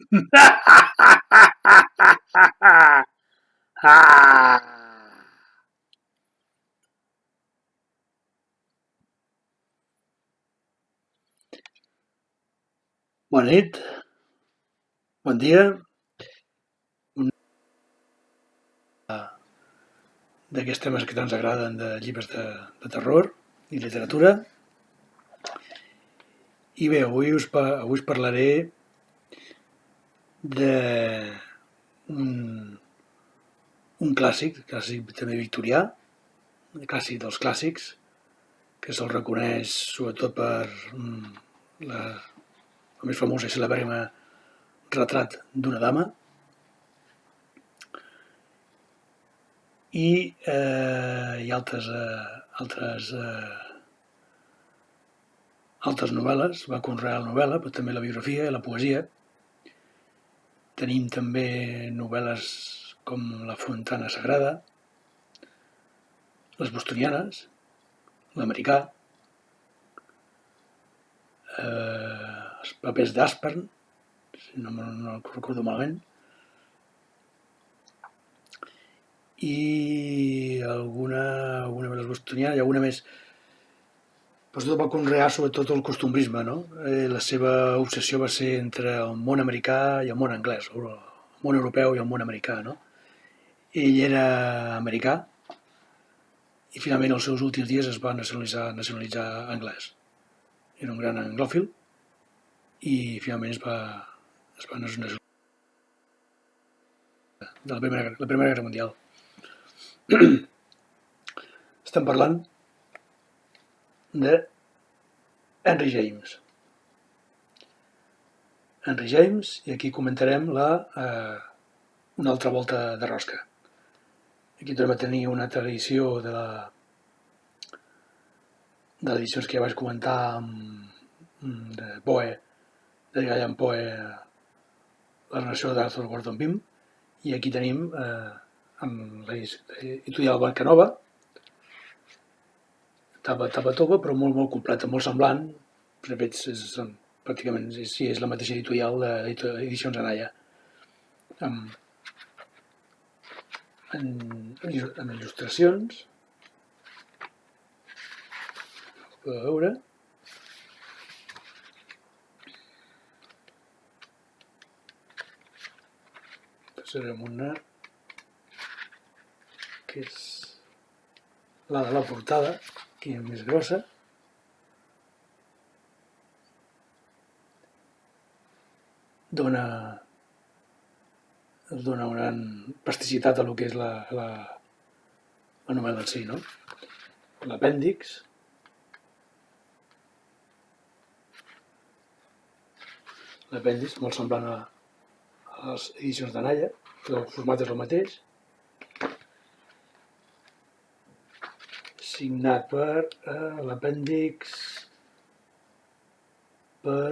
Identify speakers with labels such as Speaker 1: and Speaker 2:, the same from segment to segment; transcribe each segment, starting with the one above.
Speaker 1: Bona nit, bon dia. Un d'aquests temes que tant ens agraden de llibres de terror i literatura. I bé, avui us parlaré de un clàssic també victorià, un clàssic dels clàssics, que se'l reconeix sobretot per el més famós i celebrem Retrat d'una dama, i hi ha altres novel·les, va conrear la novel·la, però també la biografia i la poesia. Tenim també novel·les com La Fontana Sagrada, Les Bostonianes, L'Americà, els papers d'Aspern, si no recordo malament, i alguna de les Bostonianes i alguna més. Però sobretot va conrear sobretot el costumbrisme, no? La seva obsessió va ser entre el món americà i el món anglès, el món europeu i el món americà, no? Ell era americà i finalment als seus últims dies es va nacionalitzar anglès. Era un gran anglòfil i finalment es va nacionalitzar de la Primera Guerra Mundial. Estem parlant de Henry James. Henry James, i aquí comentarem una altra volta de rosca. Aquí tornem a tenir una tradició de edicions que ja vaig comentar de Poe, de Edgar Poe, la narració d'Arthur Gordon Pym, i aquí tenim amb l'editorial Blancanova, tapa tova, però molt completa, molt semblant. De fet, són pràcticament és la mateixa editorial d'Edicions Anaya, amb il·lustracions. Podeu veure. Passarem una que és la de la portada, que és més grossa. Es dona una gran plasticitat a el que és la novel·la en si, no? L'apèndix. L'apèndix, molt semblant a les edicions d'Anaya, però el format és el mateix. Signat per l'apèndix per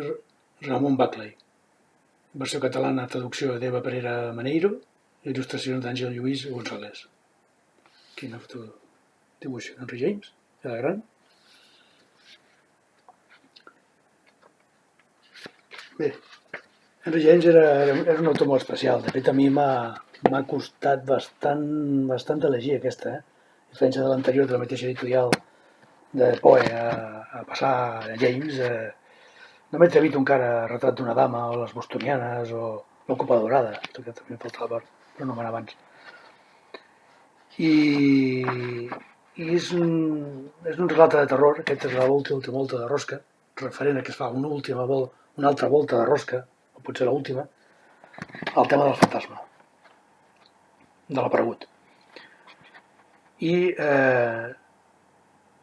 Speaker 1: Ramon Buckley. Versió catalana, traducció d'Eva Pereira Maneiro, il·lustracions d'Àngel Lluís González. Quina foto dibuix, Henry James, era gran. Bé, Henry James era un autor molt especial. De fet, a mi m'ha costat bastant elegir aquesta, a diferència de l'anterior, de la mateixa editorial de Poe, a passar a James. No m'he atrevit encara a Retrat d'una dama, o Les Bostonianes, o La Copa Daurada, que també em faltava per nomenar abans. I és un relat de terror. Aquesta és l'última volta de rosca, referent a que es fa una altra volta de rosca, o potser l'última, al tema del fantasma, de l'aparegut. I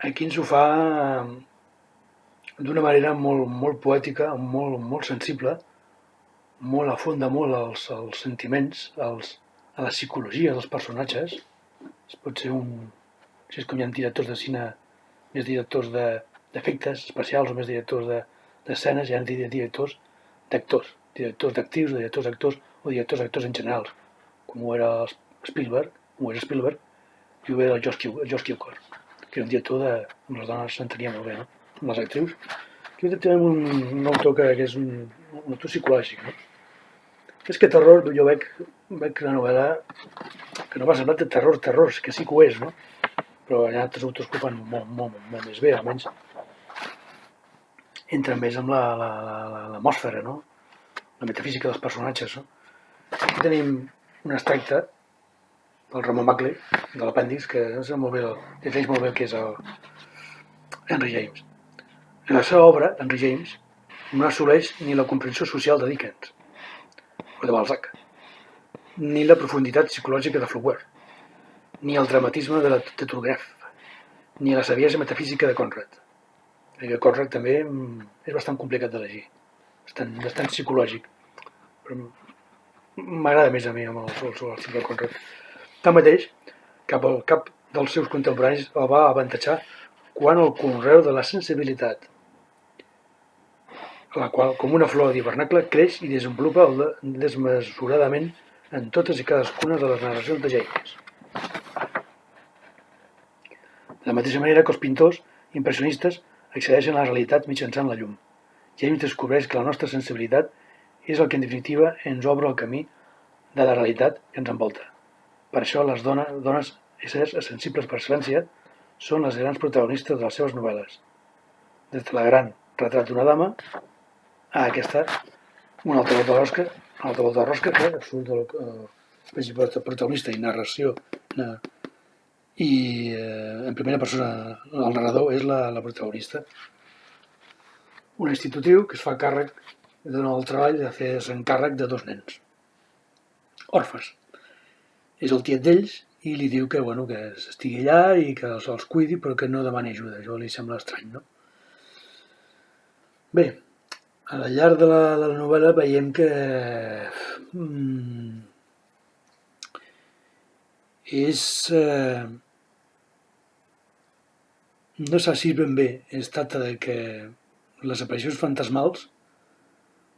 Speaker 1: aquí ens ho fa d'una manera molt poètica, molt sensible, molt afonda molt els sentiments, a la psicologia dels personatges. Pot ser si és com hi ha directors de cine, més directors d'efectes especials o més directors d'escenes, hi ha directors d'actors, directors d'actrius, directors d'actors o directors d'actors en general, com ho era Spielberg, i ho era el George Cukor, que era un director amb les dones s'entenia molt bé, no? Amb les actrius. Aquí tenim un autor que és un autor psicològic, no? És que terror, jo veig la novel·la que no va semblar de terror, que sí que ho és, no? Però hi ha altres autors que ho fan molt més bé, almenys entren més amb l'atmosfera, no? La metafísica dels personatges, no? Aquí tenim un extracte del Ramon Buckley, de l'apèndix, que defineix molt bé el que és el Henry James. En la seva obra, Henry James no assoleix ni la comprensió social de Dickens o de Balzac, ni la profunditat psicològica de Flaubert, ni el dramatisme de Turgenev, ni la saviesa metafísica de Conrad. Que Conrad també és bastant complicat de llegir, bastant psicològic, però m'agrada més a mi amb el estil de Conrad. Tanmateix, cap dels seus contemporanis el va avantatjar quant al conreu de la sensibilitat, la qual, com una flor d'hivernacle, creix i desenvolupa desmesuradament en totes i cadascuna de les narracions de James. De la mateixa manera que els pintors impressionistes accedeixen a la realitat mitjançant la llum. James descobreix que la nostra sensibilitat és el que en definitiva ens obre el camí de la realitat que ens envolta. Per això les dones éssers sensibles per excel·lència són les grans protagonistes de les seves novel·les. Des de la gran Retrat d'una dama a aquesta, una altra volta de rosca que surt el principal protagonista i narració i en primera persona el narrador és la protagonista. Un institutiu que es fa càrrec, dona el treball de fer-se encàrrec de 2 nens orfes. És el tiet d'ells i li diu que, bueno, que estigui allà i que els cuidi però que no demani ajuda. Això li sembla estrany, no? Bé, al llarg de la novel·la veiem que és... no sé si ben bé es tracta de que les aparicions fantasmals,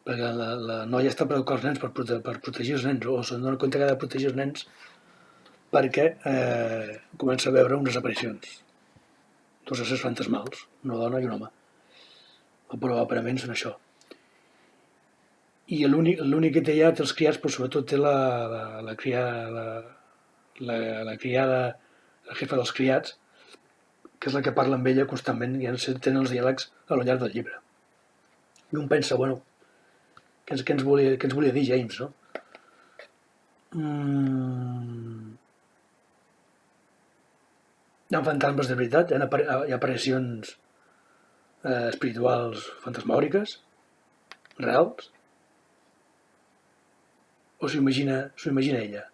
Speaker 1: perquè la noia està per educar els nens, per protegir els nens, o se'n dona compte que ha de protegir els nens perquè comença a veure unes aparicions. 2 éssers fantasmals, una dona i un home. Però aparentment són això. I l'únic que té allà té els criats, però sobretot té la criada, la jefa dels criats, que és la que parla amb ella constantment i tenen els diàlegs a lo llarg del llibre. I un pensa, bueno, què ens volia dir James, no? Hi ha fantasmes de veritat, hi ha aparicions espirituals fantasmàuriques, reals, o s'ho imagina ella.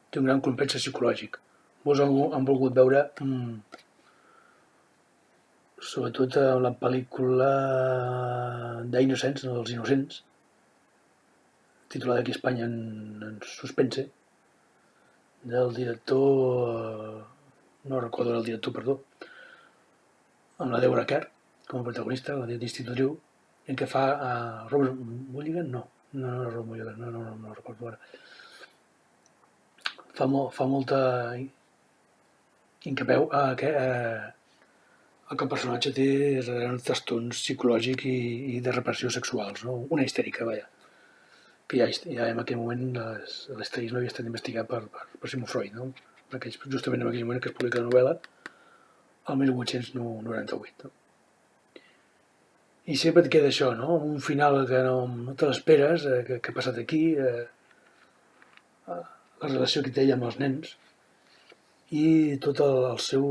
Speaker 1: Té un gran complex psicològic. Molts han volgut veure, sobretot la pel·lícula d'Innocents, dels Innocents, titulada aquí a Espanya en suspense, del director, no recordo el director, perdó, amb la Deborah Kerr com a protagonista, la d'institutriu, en què fa Robert Mulligan? No Robert Mulligan, no recordo ara. Fa molta incapeu a que el personatge té grans trastorns psicològics i de repressió sexuals, no? Una histèrica, vaja. Que ja en aquell moment l'histerisme havia estat investigat per Sigmund Freud, no? Justament en aquell moment que es publica la novel·la, el 1898. No? I sempre et queda això, no? Un final que no te l'esperes, que ha passat aquí, la relació que té ella amb els nens i tot el seu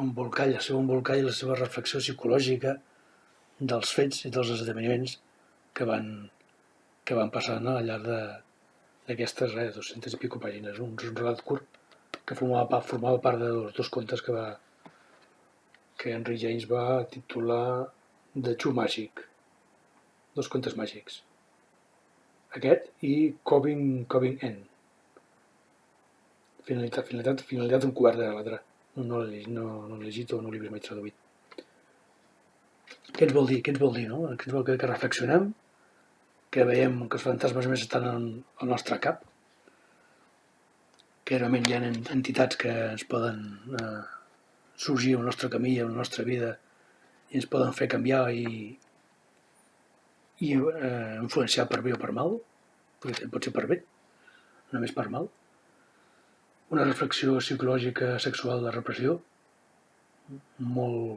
Speaker 1: embolcall, la seva reflexió psicològica dels fets i dels esdeveniments que van passant al llarg d'aquestes 200 i pico pàgines. Un relat curt que formava part de 2 contes que Henry James va titular The Two Magic, 2 contes màgics. Aquest i Coving End. Finalitat encoberta de l'altre. No l'he llegit o no l'he vist mai traduït. Què ens vol dir, no? Què ens vol que reflexionem, que veiem que els fantasmes més estan al nostre cap, que realment hi ha entitats que ens poden sorgir al nostre camí, a la nostra vida, i ens poden fer canviar i influenciar per bé o per mal, perquè pot ser per bé, només per mal. Una reflexió psicològica sexual de repressió, molt,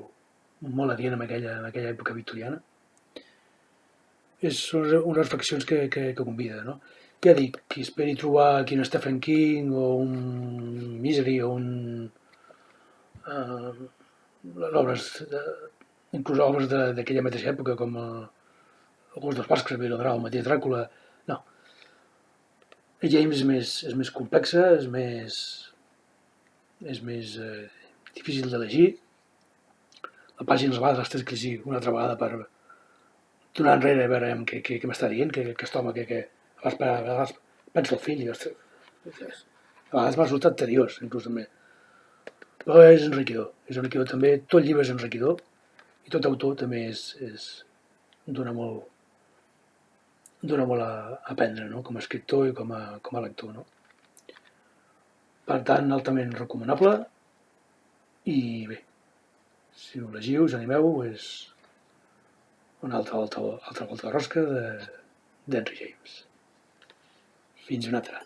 Speaker 1: molt adient en aquella època victoriana. Són unes reflexions que convida, no? Ja dic, qui esperi trobar aquí un Stephen King o un Misery o obres, inclús obres d'aquella mateixa època com alguns dels Baskerville o el mateix Dràcula, no. James és més complexa, és més difícil de llegir. La pàgina a vegades les tens que llegir una altra vegada per donar enrere a veure què m'està dient, que aquest home a vegades penso al fill i a vegades m'ha resultat tediós, inclús també. Però és enriquidor també, tot llibre és enriquidor i tot autor també dona molt a aprendre, no? Com a escriptor i com a lector. No? Per tant, altament recomanable i bé, si ho llegiu, us animeu, és una altra volta de rosca d'Henry James. Fins una altra.